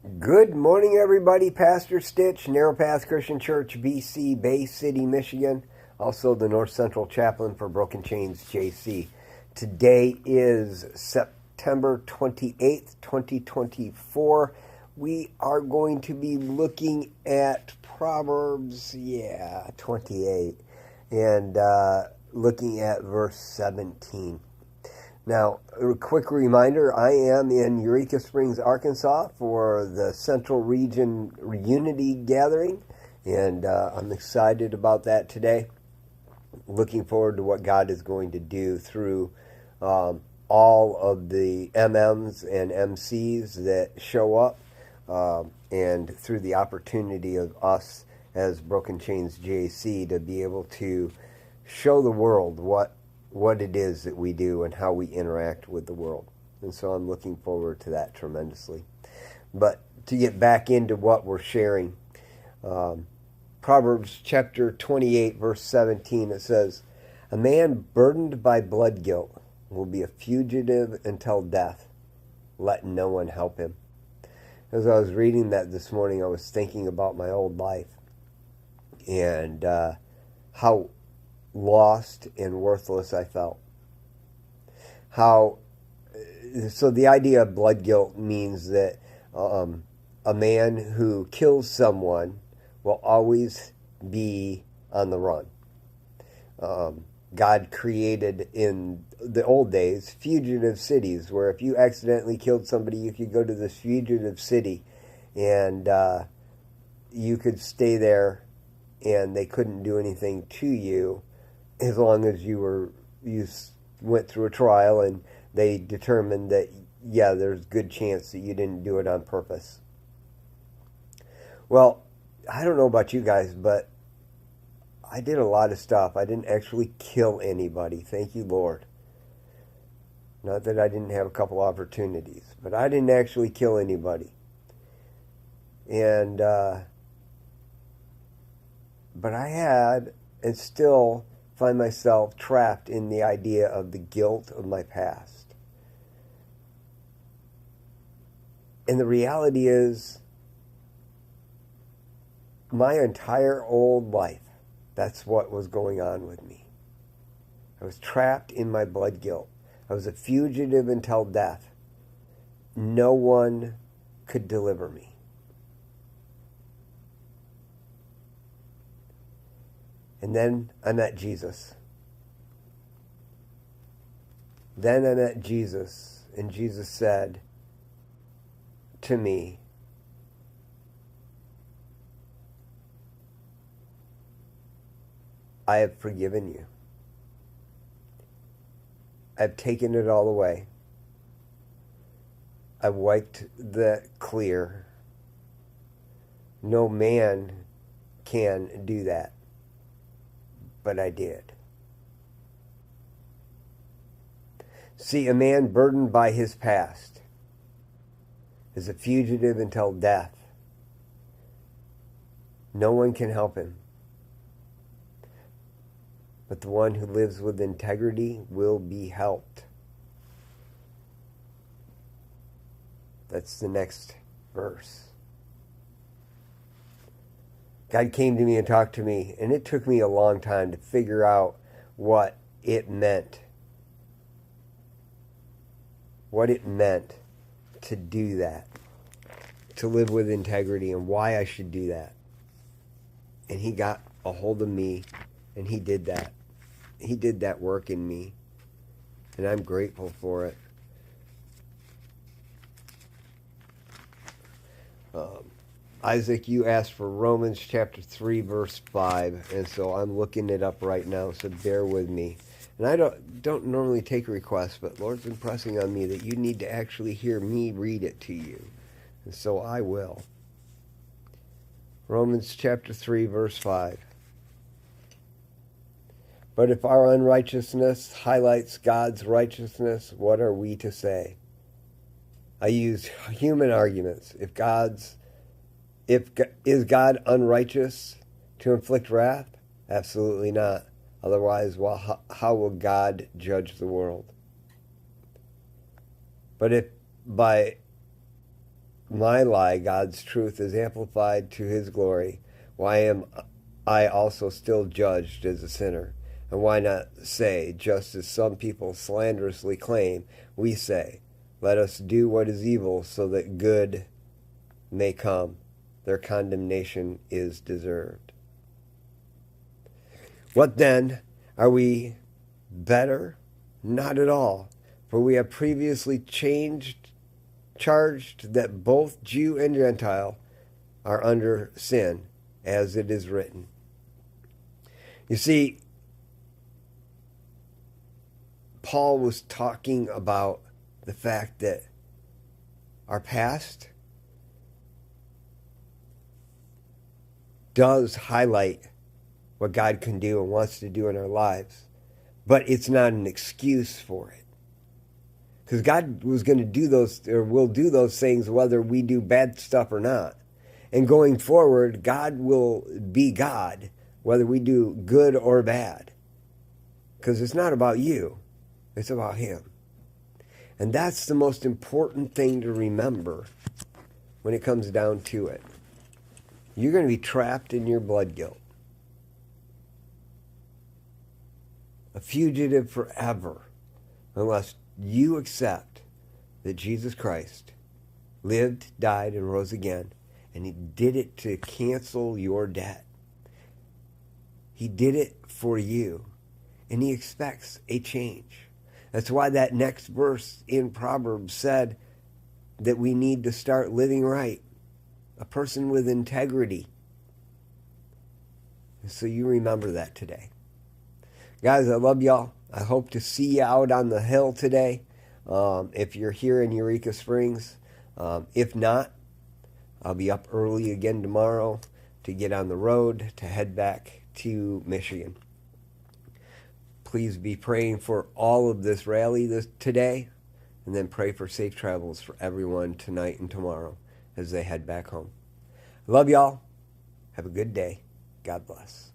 Good morning, everybody. Pastor Stitch, Narrow Path Christian Church, BC, Bay City, Michigan. Also the North Central Chaplain for Broken Chains, JC. Today is September 28th, 2024. We are going to be looking at Proverbs, 28, and looking at verse 17. Now, a quick reminder, I am in Eureka Springs, Arkansas for the Central Region Unity Gathering, and I'm excited about that today. Looking forward to what God is going to do through all of the MMs and MCs that show up, and through the opportunity of us as Broken Chains JC to be able to show the world what it is that we do and how we interact with the world. And so I'm looking forward to that tremendously. But to get back into what we're sharing, Proverbs chapter 28, verse 17, it says, "A man burdened by blood guilt will be a fugitive until death. Let no one help him." As I was reading that this morning, I was thinking about my old life and how lost and worthless I felt. So the idea of blood guilt means that a man who kills someone will always be on the run. God created in the old days fugitive cities where if you accidentally killed somebody, you could go to this fugitive city and you could stay there and they couldn't do anything to you as long as you went through a trial and they determined that, there's a good chance that you didn't do it on purpose. Well, I don't know about you guys, but I did a lot of stuff. I didn't actually kill anybody, thank you, Lord. Not that I didn't have a couple opportunities, but I didn't actually kill anybody. And, but I had, and still find myself trapped in the idea of the guilt of my past. And the reality is, my entire old life, that's what was going on with me. I was trapped in my blood guilt. I was a fugitive until death. No one could deliver me. And then I met Jesus. And Jesus said to me, "I have forgiven you. I've taken it all away. I've wiped the clear. No man can do that. But I did." See, a man burdened by his past is a fugitive until death. No one can help him. But the one who lives with integrity will be helped. That's the next verse. God came to me and talked to me, and it took me a long time to figure out what it meant. What it meant to do that. To live with integrity and why I should do that. And he got a hold of me, and he did that. He did that work in me, and I'm grateful for it. Isaac, you asked for Romans chapter 3, verse 5, and so I'm looking it up right now, so bear with me. And I don't normally take requests, but Lord's impressing on me that you need to actually hear me read it to you, and so I will. Romans chapter 3, verse 5. "But if our unrighteousness highlights God's righteousness, what are we to say?" I use human arguments. Is God unrighteous to inflict wrath? Absolutely not. Otherwise, how will God judge the world? But if by my lie, God's truth, is amplified to his glory, why am I also still judged as a sinner? And why not say, just as some people slanderously claim, we say, let us do what is evil so that good may come. Their condemnation is deserved. What then? Are we better? Not at all. For we have previously charged that both Jew and Gentile are under sin, as it is written. You see, Paul was talking about the fact that our past does highlight what God can do and wants to do in our lives, but it's not an excuse for it. Because God was going to do those, or will do those things whether we do bad stuff or not. And going forward, God will be God whether we do good or bad. Because it's not about you, it's about him. And that's the most important thing to remember when it comes down to it. You're going to be trapped in your blood guilt. A fugitive forever, unless you accept that Jesus Christ lived, died, and rose again, and he did it to cancel your debt. He did it for you, and he expects a change. That's why that next verse in Proverbs said that we need to start living right, a person with integrity. So you remember that today. Guys, I love y'all. I hope to see you out on the hill today if you're here in Eureka Springs. If not, I'll be up early again tomorrow to get on the road to head back to Michigan. Please be praying for all of this rally today, and then pray for safe travels for everyone tonight and tomorrow as they head back home. Love y'all. Have a good day. God bless.